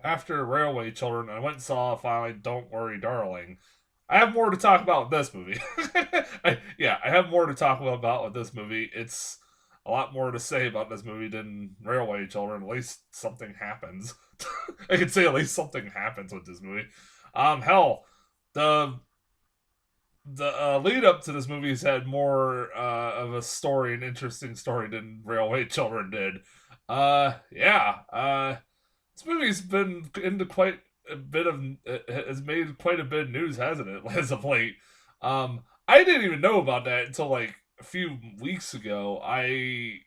after Railway Children, I went and saw finally Don't Worry, Darling. I have more to talk about with this movie. I have more to talk about with this movie. It's a lot more to say about this movie than Railway Children. At least something happens. I can say at least something happens with this movie. Hell, the lead up to this movie has had more of a story, an interesting story than Railway Children did. Yeah. This movie's been into quite a bit of has made quite a bit of news, hasn't it? As of late, I didn't even know about that until like a few weeks ago. I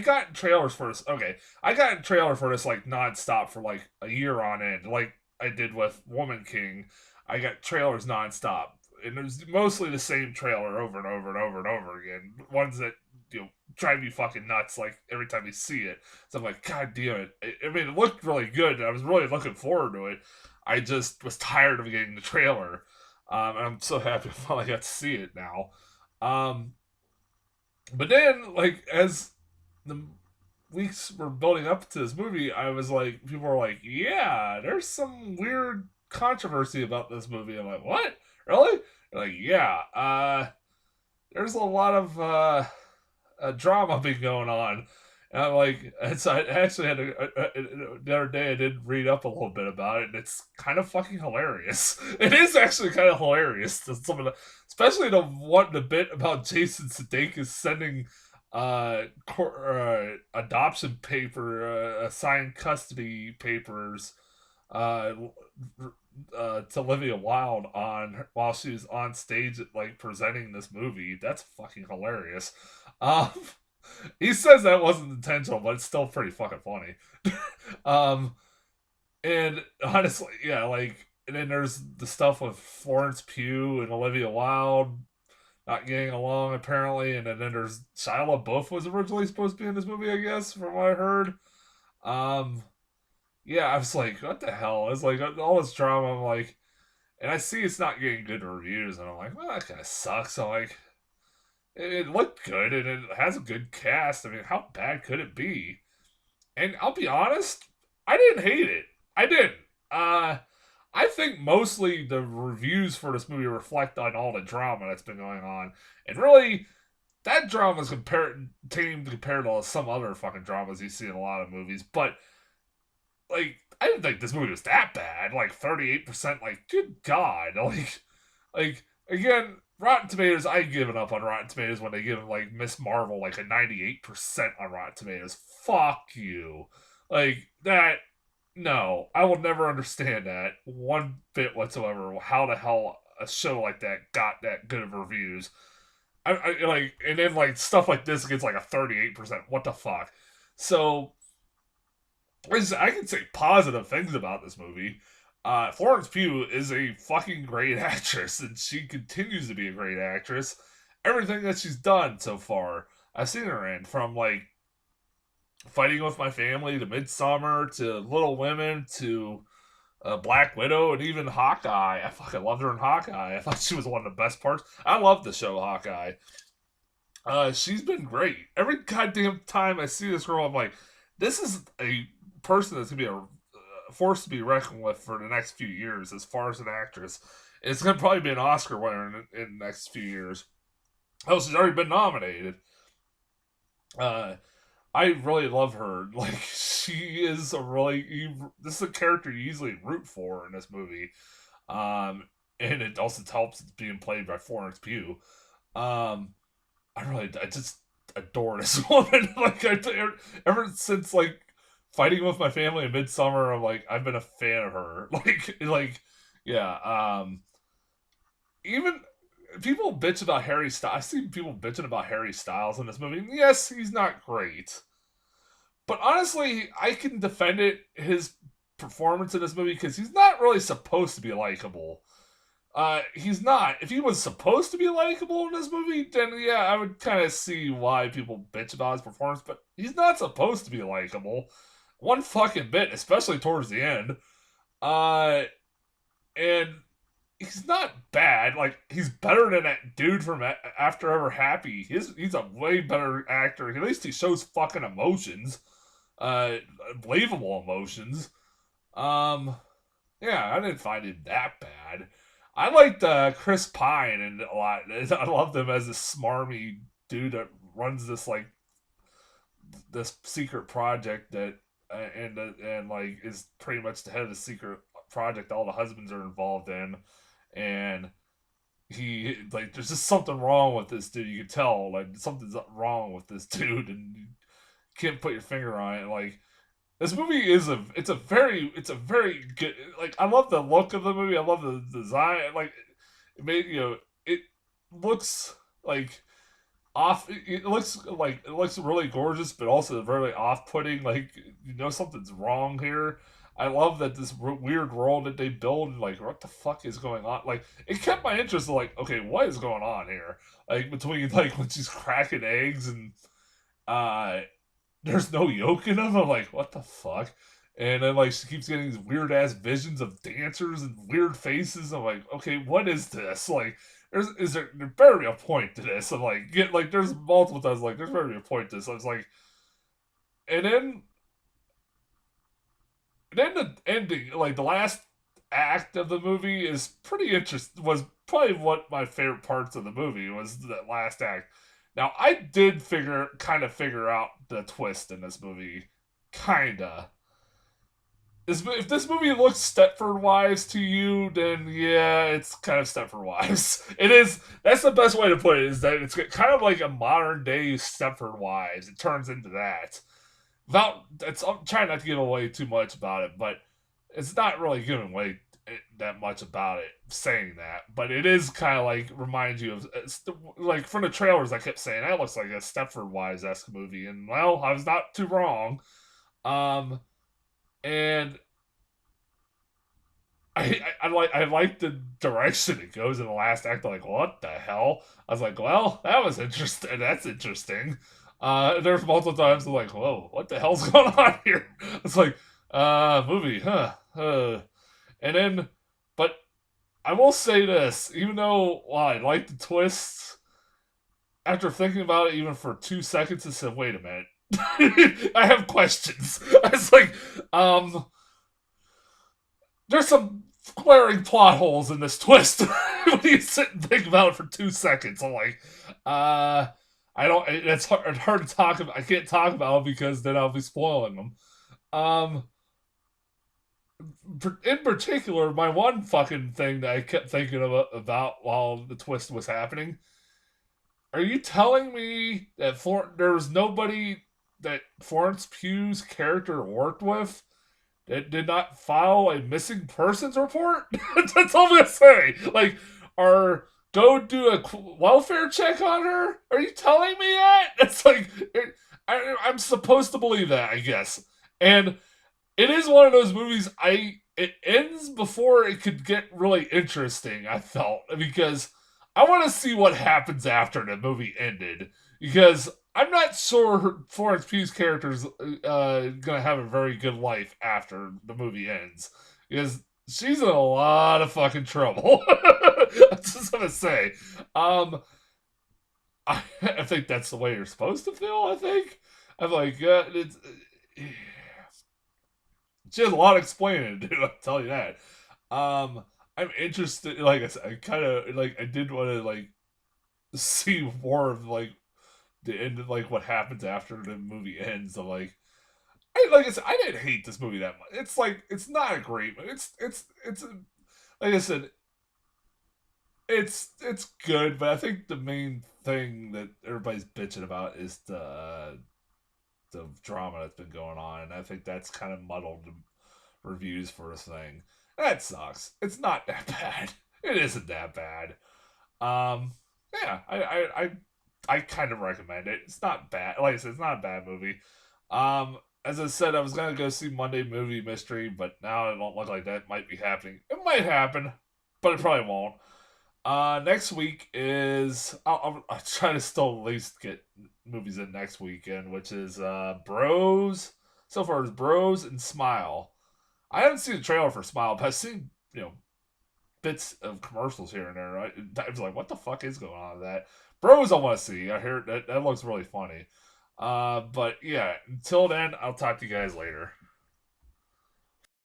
got trailers for this. Okay, I got a trailer for this like nonstop for like a year on end, like I did with Woman King. I got trailers nonstop, and it was mostly the same trailer over and over and over and over again. Ones that drive you fucking nuts like every time you see it. So I'm like, God damn it! I mean, it looked really good, and I was really looking forward to it. I just was tired of getting the trailer, and I'm so happy I finally got to see it now. Um, but then, like, as the weeks were building up to this movie, I was like, people were like, yeah, there's some weird controversy about this movie. I'm like, what? Really? They're like, yeah, there's a lot of drama been going on. And I'm like, so I actually had the other day I did read up a little bit about it, and it's kind of fucking hilarious. It is actually kind of hilarious. Some of the, especially the bit about Jason Sudeikis sending adoption assigned custody papers uh, to Olivia Wilde on while she was on stage like presenting this movie. That's fucking hilarious. Um, he says that wasn't intentional, but it's still pretty fucking funny. um, and honestly, yeah, like, and then there's the stuff with Florence Pugh and Olivia Wilde not getting along apparently, and then there's Shia LaBeouf was originally supposed to be in this movie, I guess, from what I heard. Um, yeah, I was like, what the hell? It's like all this drama. I'm like, and I see it's not getting good reviews, and I'm like, well, that kind of sucks. So like, it looked good, and it has a good cast. I mean, how bad could it be? And I'll be honest, I didn't hate it. I didn't. Uh, I think mostly the reviews for this movie reflect on all the drama that's been going on, and really, that drama is compared to some other fucking dramas you see in a lot of movies. But like, I didn't think this movie was that bad. Like 38%. Like, good God. Like again, Rotten Tomatoes. I've given up on Rotten Tomatoes when they give like Miss Marvel like a 98% on Rotten Tomatoes. Fuck you. Like that. No, I will never understand that one bit whatsoever. How the hell a show like that got that good of reviews? I like, and then like stuff like this gets like a 38%. What the fuck? So I can say positive things about this movie. Florence Pugh is a fucking great actress, and she continues to be a great actress. Everything that she's done so far, I've seen her in, from like Fighting with My Family to Midsummer to Little Women to Black Widow and even Hawkeye. I fucking loved her in Hawkeye. I thought she was one of the best parts. I love the show Hawkeye. She's been great. Every goddamn time I see this girl, I'm like, this is a person that's gonna be a force to be reckoned with for the next few years as far as an actress. It's gonna probably be an Oscar winner in the next few years. Oh, she's already been nominated. Uh, I really love her. Like, she is a really this is a character you easily root for in this movie. And it also helps it's being played by Florence Pugh. Um, I just adore this woman. Like ever since like Fighting with My Family in Midsummer, I'm like I've been a fan of her. Yeah. Even people bitch about Harry Styles. I see people bitching about Harry Styles in this movie. Yes, he's not great, but honestly, I can defend his performance in this movie because he's not really supposed to be likable. He's not. If he was supposed to be likable in this movie, then yeah, I would kind of see why people bitch about his performance. But he's not supposed to be likable, one fucking bit, especially towards the end. Uh, and he's not bad. Like he's better than that dude from After Ever Happy. He's a way better actor. At least he shows fucking emotions, uh, believable emotions. Um, yeah, I didn't find it that bad. I liked Chris Pine and a lot. I loved him as a smarmy dude that runs this secret project that and like is pretty much the head of the secret project all the husbands are involved in, and he like there's just something wrong with this dude. You can tell like something's wrong with this dude, and you can't put your finger on it. Like this movie is it's a very good, like I love the look of the movie. I love the design. Like it made it looks like it looks really gorgeous, but also very off-putting. Like something's wrong here. I love that this weird world that they build. Like, what the fuck is going on? Like, it kept my interest. Like, okay, what is going on here? Like between like when she's cracking eggs and uh, there's no yolk in them. I'm like, what the fuck? And then like she keeps getting these weird ass visions of dancers and weird faces. I'm like, okay, what is this? Like, there better be a point to this? I'm like, there's multiple times like there's better be a point to this. I was like, and then the ending, like the last act of the movie is pretty interesting. Was probably what my favorite parts of the movie was that last act. Now I did figure out the twist in this movie, kinda. If this movie looks Stepford Wives to you, then yeah, it's kind of Stepford Wives. It is. That's the best way to put it. Is that it's kind of like a modern day Stepford Wives. It turns into that. I'm trying not to give away too much about it, but it's not really giving away that much about it saying that. But it is kind of like reminds you of like from the trailers. I kept saying that looks like a Stepford Wives esque movie, and well, I was not too wrong. Um, and I like the direction it goes in the last act. I'm like, what the hell? I was like, well, that was interesting. That's interesting. There's multiple times I'm like, whoa, what the hell's going on here? It's like, movie, huh? And then, but I will say this, even though I like the twists, after thinking about it even for 2 seconds, I said, wait a minute. I have questions. I was like, there's some glaring plot holes in this twist when you sit and think about it for 2 seconds. I'm like, I don't. It's hard to talk about. I can't talk about it because then I'll be spoiling them. Um, in particular, my one fucking thing that I kept thinking about while the twist was happening. Are you telling me that there was nobody that Florence Pugh's character worked with that did not file a missing persons report? That's all I'm gonna say. Like, or go do a welfare check on her? Are you telling me that? It's like I'm supposed to believe that, I guess. And it is one of those movies. It ends before it could get really interesting. I felt because I want to see what happens after the movie ended because I'm not sure Florence Pugh's character is gonna have a very good life after the movie ends because she's in a lot of fucking trouble. I'm just gonna say, I think that's the way you're supposed to feel. I think I'm like, she has a lot of explaining to do. I'll tell you that. I'm interested. Like I said, I kind of like. I did want to like see more of like the end of like what happens after the movie ends. So like, like I said, I didn't hate this movie that much. It's like it's not a great. It's like I said, it's good, but I think the main thing that everybody's bitching about is the drama that's been going on, and I think that's kind of muddled the reviews for this thing. That sucks. It's not that bad. It isn't that bad. Um, yeah, I kind of recommend it. It's not bad. Like I said, it's not a bad movie. As I said, I was gonna go see Monday Movie Mystery, but now it don't look like that might be happening. It might happen, but it probably won't. Next week is I'll try to still at least get movies in next weekend, which is Bros. So far, it's Bros and Smile. I haven't seen the trailer for Smile, but I've seen bits of commercials here and there. I was like, what the fuck is going on with that? Bros, I want to see. I hear that looks really funny. But yeah, until then, I'll talk to you guys later.